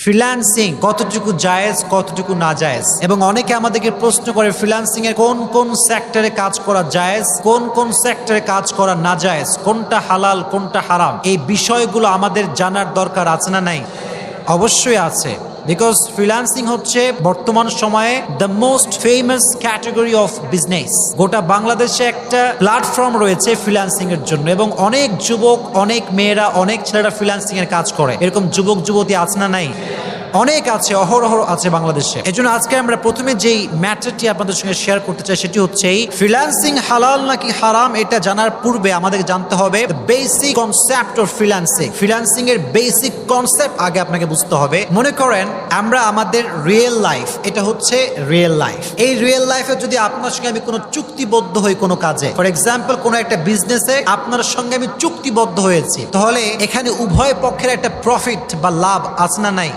Freelancing কতটুকু জায়েজ কতটুকু না জায়েজ, এবং অনেকে আমাদেরকে প্রশ্ন করে ফ্রিল্যান্সিং এর কোন কোন সেক্টরে কাজ করা জায়েজ, কোন কোন সেক্টরে কাজ করা না জায়েজ, কোনটা হালাল কোনটা হারাম। এই বিষয়গুলো আমাদের জানার দরকার আছে না নাই? অবশ্যই আছে। বিকজ ফ্রিল্যান্সিং হচ্ছে বর্তমান সময়ে the most famous category of business. গোটা বাংলাদেশে একটা প্ল্যাটফর্ম রয়েছে ফ্রিল্যান্সিং এর জন্য, এবং অনেক যুবক, অনেক মেয়েরা, অনেক ছেলেরা ফ্রিল্যান্সিং এর কাজ করে। এরকম যুবক যুবতী আছে না নাই? অনেক আছে, অহরহ আছে বাংলাদেশে। এজন্য আজকে আমরা প্রথমে যেই ম্যাটারটি আপনাদের সঙ্গে শেয়ার করতে চাই সেটি হচ্ছে এই ফ্রিল্যান্সিং হালাল নাকি হারাম। এটা জানার পূর্বে আমাদের জানতে হবে basic concept of freelancing. Freelancing এর বেসিক কনসেপ্ট আগে আপনাকে বুঝতে হবে। মনে করেন আমরা আমাদের রিয়েল লাইফ, এটা হচ্ছে রিয়েল লাইফ। এই রিয়েল লাইফে যদি আপনার সঙ্গে আমি কোনো চুক্তিবদ্ধ হই কোনো কাজে, ফর এক্সাম্পল কোনো একটা বিজনেসে আপনার সঙ্গে আমি চুক্তিবদ্ধ হয়েছি, তাহলে এখানে উভয় পক্ষের একটা প্রফিট বা লাভ আছে না নাই?